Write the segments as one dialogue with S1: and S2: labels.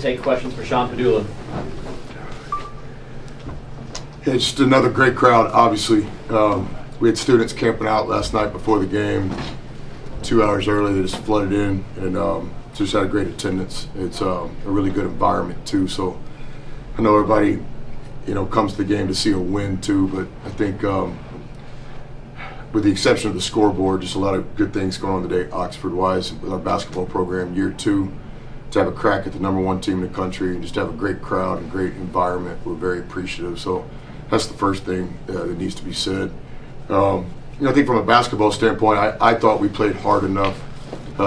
S1: we'll take questions for Sean Pedulla.
S2: Yeah, just another great crowd, obviously. We had students camping out last night before the game. 2 hours early, they just flooded in and just had a great attendance. It's a really good environment, too. So I know everybody, comes to the game to see a win, too. But I think with the exception of the scoreboard, just a lot of good things going on today, Oxford-wise, with our basketball program, year 2. To have a crack at the #1 team in the country and just have a great crowd and great environment, we're very appreciative. So that's the first thing that needs to be said. I think from a basketball standpoint, I thought we played hard enough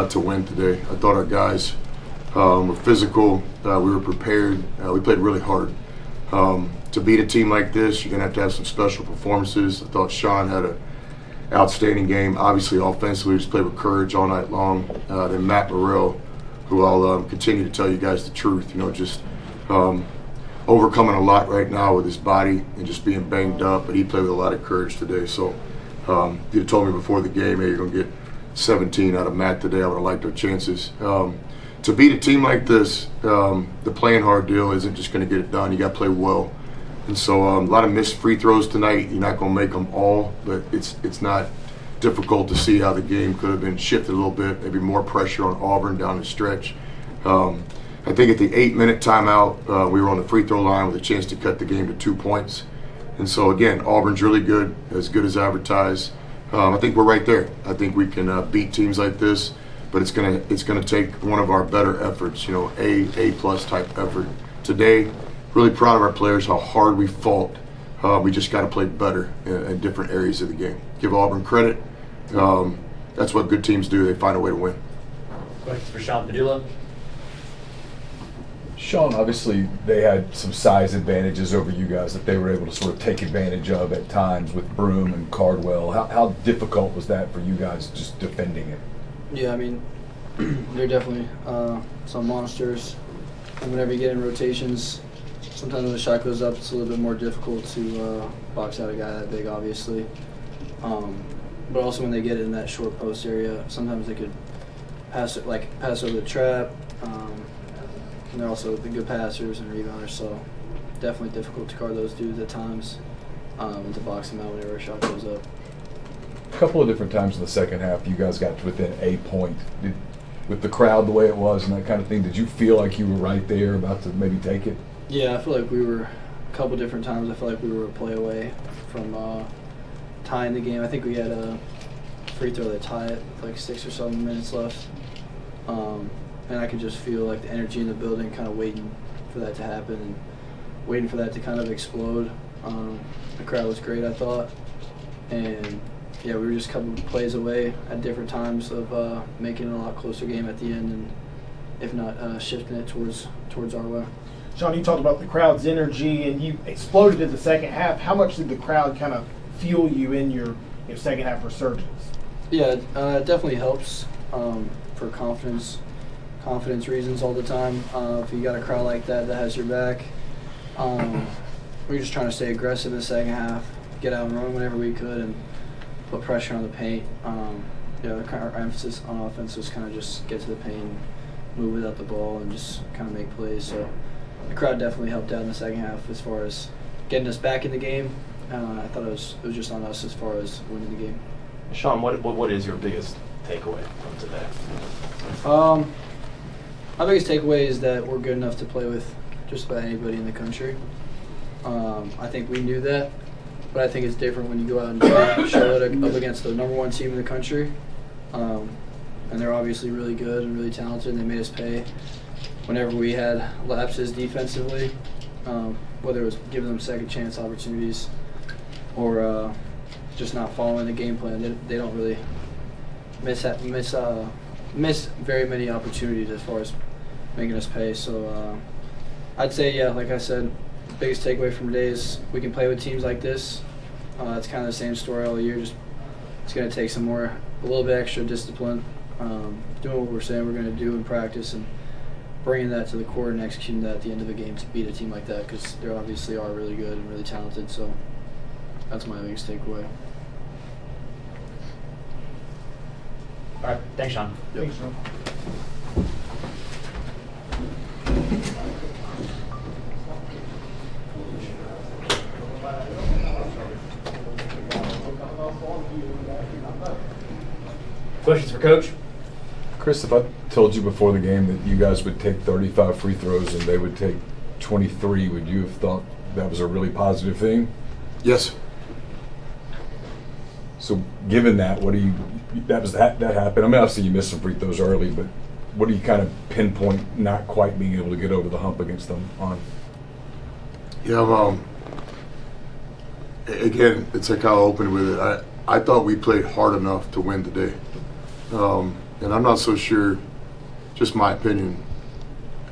S2: to win today. I thought our guys were physical. We were prepared. We played really hard. To beat a team like this, you're going to have some special performances. I thought Sean had an outstanding game. Obviously, offensively, just played with courage all night long. Then Matt Morrell, who I'll continue to tell you guys the truth, just overcoming a lot right now with his body and just being banged up, but he played with a lot of courage today. So if you'd told me before the game, hey, you're going to get 17 out of Matt today, I would have liked our chances. To beat a team like this, the playing hard deal isn't just going to get it done. You got to play well. And so a lot of missed free throws tonight. You're not going to make them all, but it's not difficult to see how the game could have been shifted a little bit, maybe more pressure on Auburn down the stretch. I think at the 8-minute timeout, we were on the free throw line with a chance to cut the game to 2 points. And so again, Auburn's really good as advertised. I think we're right there. I think we can beat teams like this, but it's gonna take one of our better efforts, A+ type effort. Today, really proud of our players, how hard we fought. We just got to play better in different areas of the game. Give Auburn credit. That's what good teams do. They find a way to win.
S1: Questions for Sean Pedulla.
S3: Sean, obviously they had some size advantages over you guys that they were able to sort of take advantage of at times with Broom and Cardwell. How difficult was that for you guys just defending it?
S4: Yeah, I mean, they're definitely some monsters. And whenever you get in rotations, sometimes when the shot goes up, it's a little bit more difficult to box out a guy that big, obviously. But also when they get in that short post area, sometimes they could pass over the trap. And they're also the good passers and rebounders, so definitely difficult to guard those dudes at times and to box them out whenever a shot goes up.
S3: A couple of different times in the second half, you guys got to within a point. With the crowd the way it was and that kind of thing, did you feel like you were right there about to maybe take it?
S4: Yeah, I feel like we were a couple different times. I feel like we were a play away from tying the game. I think we had a free throw to tie it with like 6 or 7 minutes left. And I could just feel like the energy in the building kind of waiting for that to happen and waiting for that to kind of explode. The crowd was great, I thought. And yeah, we were just a couple of plays away at different times of making it a lot closer game at the end, and if not, shifting it towards our way.
S5: Sean, you talked about the crowd's energy, and you exploded in the second half. How much did the crowd kind of fuel you in your second half resurgence?
S4: Yeah, it definitely helps for confidence reasons all the time. If you got a crowd like that has your back, we're just trying to stay aggressive in the second half, get out and run whenever we could, and put pressure on the paint. Our emphasis on offense was kind of just get to the paint, move without the ball, and just kind of make plays. So the crowd definitely helped out in the second half as far as getting us back in the game. I thought it was just on us as far as winning the game.
S1: Sean, what is your biggest takeaway from today?
S4: My biggest takeaway is that we're good enough to play with just about anybody in the country. I think we knew that, but I think it's different when you go out and show it up against the #1 team in the country. And they're obviously really good and really talented, and they made us pay whenever we had lapses defensively, whether it was giving them second chance opportunities or just not following the game plan. They don't really miss very many opportunities as far as making us pay. So I'd say, yeah, like I said, the biggest takeaway from today is we can play with teams like this. It's kind of the same story all year. Just it's going to take a little bit extra discipline, doing what we're saying we're going to do in practice, and bringing that to the court and executing that at the end of the game to beat a team like that, because they obviously are really good and really talented. So that's my biggest takeaway.
S1: All right, thanks, Sean.
S5: Thanks, Sean.
S6: Questions for Coach?
S3: Chris, if I told you before the game that you guys would take 35 free throws and they would take 23, would you have thought that was a really positive thing?
S2: Yes.
S3: So given that, what do you, that happened? I mean, obviously you missed some free throws early, but what do you kind of pinpoint not quite being able to get over the hump against them on?
S2: Yeah, again, it's like how I opened with it. I thought we played hard enough to win today. And I'm not so sure, just my opinion,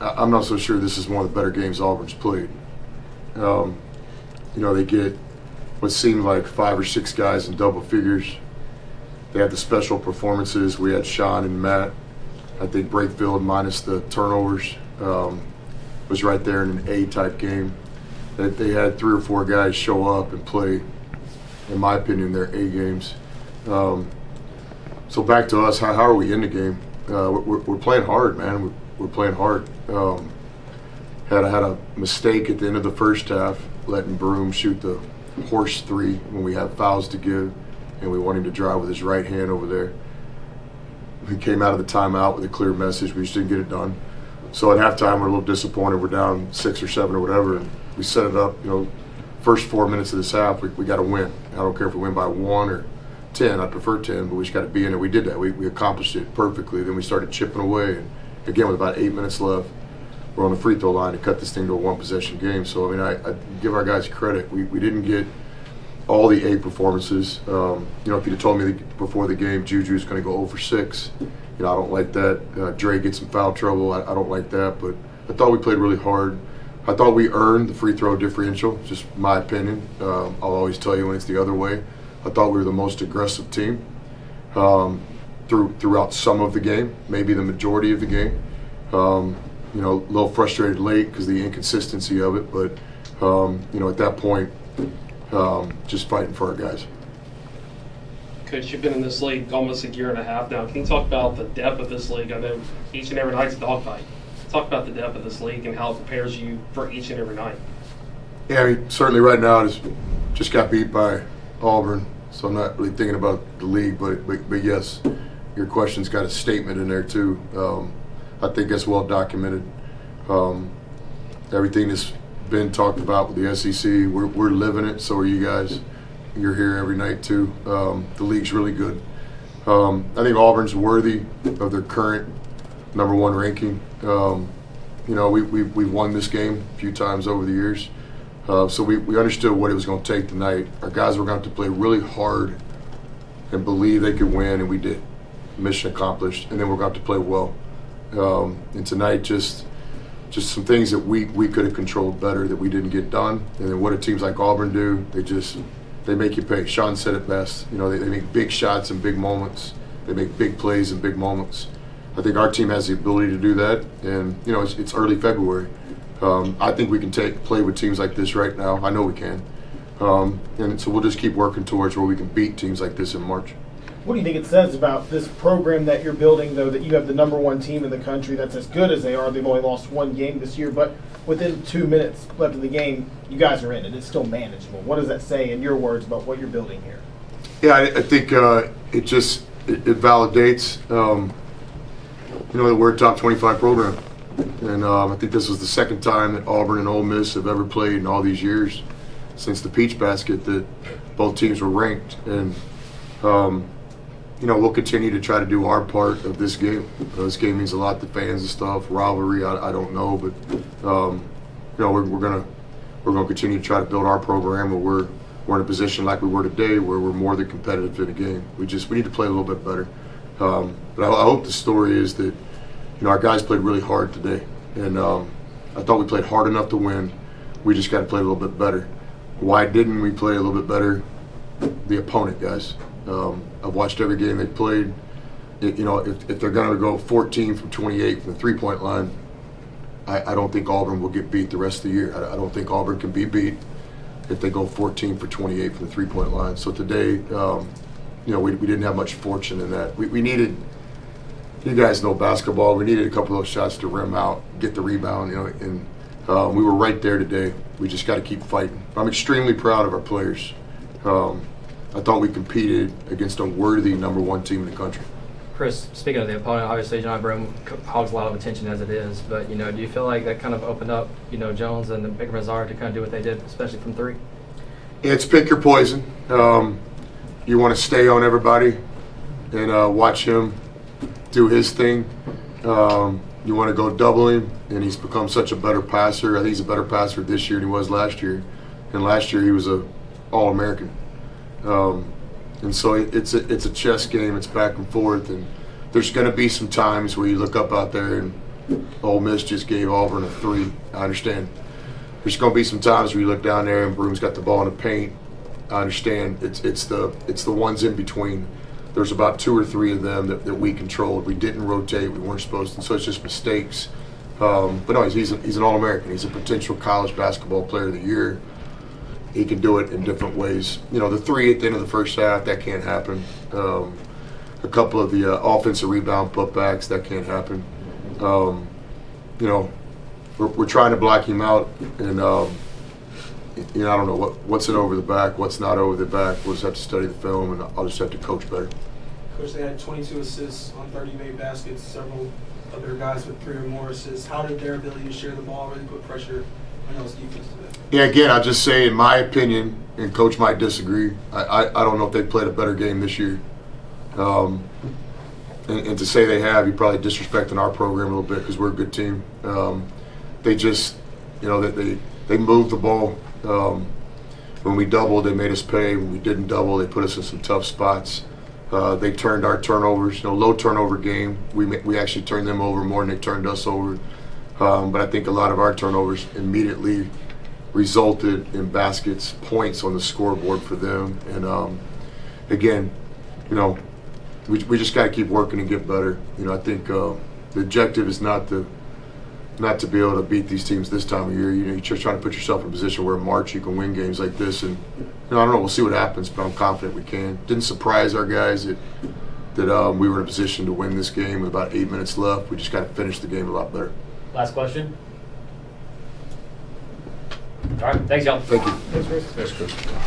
S2: I'm not so sure this is one of the better games Auburn's played. They get what seemed like 5 or 6 guys in double figures. They had the special performances. We had Sean and Matt. I think Brakefield, minus the turnovers, was right there in an A-type game. That they had 3 or 4 guys show up and play, in my opinion, their A games. So back to us, how are we in the game? We're playing hard, man. We're playing hard. Had a mistake at the end of the first half, letting Broom shoot the horse 3 when we had fouls to give, and we want him to drive with his right hand over there. We came out of the timeout with a clear message. We just didn't get it done. So at halftime, we're a little disappointed. We're down 6 or 7 or whatever, and we set it up. First 4 minutes of this half, we got to win. I don't care if we win by 1 or 10. I prefer 10, but we just got to be in it. We did that. We accomplished it perfectly. Then we started chipping away, and again, with about 8 minutes left, we're on the free throw line to cut this thing to a 1-possession game. So, I mean, I give our guys credit. We didn't get all the A performances. If you'd have told me before the game Juju's going to go 0 for 6, I don't like that. Dre gets some foul trouble. I don't like that. But I thought we played really hard. I thought we earned the free throw differential, just my opinion. I'll always tell you when it's the other way. I thought we were the most aggressive team throughout some of the game, maybe the majority of the game. A little frustrated late because of the inconsistency of it, but at that point, just fighting for our guys.
S6: Coach, you've been in this league almost a year and a half now. Can you talk about the depth of this league? I know each and every night's a dogfight. Talk about the depth of this league and how it prepares you for each and every night.
S2: Yeah, I mean, certainly right now, just got beat by Auburn, so I'm not really thinking about the league, but yes, your question's got a statement in there too. I think that's well documented. Everything that's been talked about with the SEC, we're living it. So are you guys. You're here every night too. The league's really good. I think Auburn's worthy of their current #1 ranking. We've won this game a few times over the years. So we understood what it was going to take tonight. Our guys were going to play really hard and believe they could win, and we did. Mission accomplished. And then we're going to play well. And tonight, just some things that we could have controlled better that we didn't get done. And then what do teams like Auburn do? They make you pay. Sean said it best. They make big shots in big moments. They make big plays in big moments. I think our team has the ability to do that. And it's early February. I think we can play with teams like this right now. I know we can. And so we'll just keep working towards where we can beat teams like this in March.
S5: What do you think it says about this program that you're building, though, that you have the #1 team in the country that's as good as they are? They've only lost 1 game this year, but within 2 minutes left of the game, you guys are in it. It's still manageable. What does that say, in your words, about what you're building here?
S2: Yeah, I think it validates, that we're a top 25 program. And I think this was the second time that Auburn and Ole Miss have ever played in all these years since the Peach Basket that both teams were ranked. And we'll continue to try to do our part of this game. This game means a lot to fans and stuff. Rivalry, I don't know, but we're gonna continue to try to build our program where we're in a position like we were today, where we're more than competitive in the game. We need to play a little bit better. But I hope the story is that our guys played really hard today, and I thought we played hard enough to win. We just got to play a little bit better. Why didn't we play a little bit better? The opponent, guys. I've watched every game they've played. If they're going to go 14 from 28 from the three-point line, I don't think Auburn will get beat the rest of the year. I don't think Auburn can be beat if they go 14 for 28 from the three-point line. So today, we didn't have much fortune in that. We needed, you guys know basketball, we needed a couple of those shots to rim out, get the rebound, and we were right there today. We just got to keep fighting. I'm extremely proud of our players. I thought we competed against a worthy #1 team in the country.
S7: Chris, speaking of the opponent, obviously John Broome hogs a lot of attention as it is, but do you feel like that kind of opened up Jones and the Baker Mazar to kind of do what they did, especially from three?
S2: It's pick your poison. You want to stay on everybody and watch him do his thing. You want to go double him, and he's become such a better passer. I think he's a better passer this year than he was last year. And last year he was a All-American. And so it's a chess game. It's back and forth, and there's going to be some times where you look up out there and Ole Miss just gave Auburn a 3. I understand. There's going to be some times where you look down there and Broome's got the ball in the paint. I understand. It's the ones in between. There's about 2 or 3 of them that we controlled. We didn't rotate. We weren't supposed to. So it's just mistakes. But no, he's an All-American. He's a potential college basketball player of the year. He can do it in different ways. The 3 at the end of the first half, that can't happen. A couple of the offensive rebound putbacks, that can't happen. We're trying to block him out, and I don't know what's it over the back, what's not over the back. We'll just have to study the film, and I'll just have to coach better.
S8: Coach, they had 22 assists on 30 made baskets. Several other guys with 3 or more assists. How did their ability to share the ball really put pressure on y'all's defense today?
S2: Yeah, again, I'll just say, in my opinion, and Coach might disagree, I don't know if they played a better game this year. And to say they have, you're probably disrespecting our program a little bit because we're a good team. They just, they moved the ball. When we doubled, they made us pay. When we didn't double, they put us in some tough spots. They turned our turnovers, low turnover game. We actually turned them over more than they turned us over. But I think a lot of our turnovers immediately resulted in baskets, points on the scoreboard for them. And again, we just got to keep working and get better. I think the objective is not to be able to beat these teams this time of year. You're just trying to put yourself in a position where in March you can win games like this. And I don't know. We'll see what happens, but I'm confident we can. Didn't surprise our guys that we were in a position to win this game with about 8 minutes left. We just got to finish the game a lot better.
S9: Last question. All right. Thanks, y'all.
S2: Thank you.
S5: Thanks, Chris.
S3: That's good.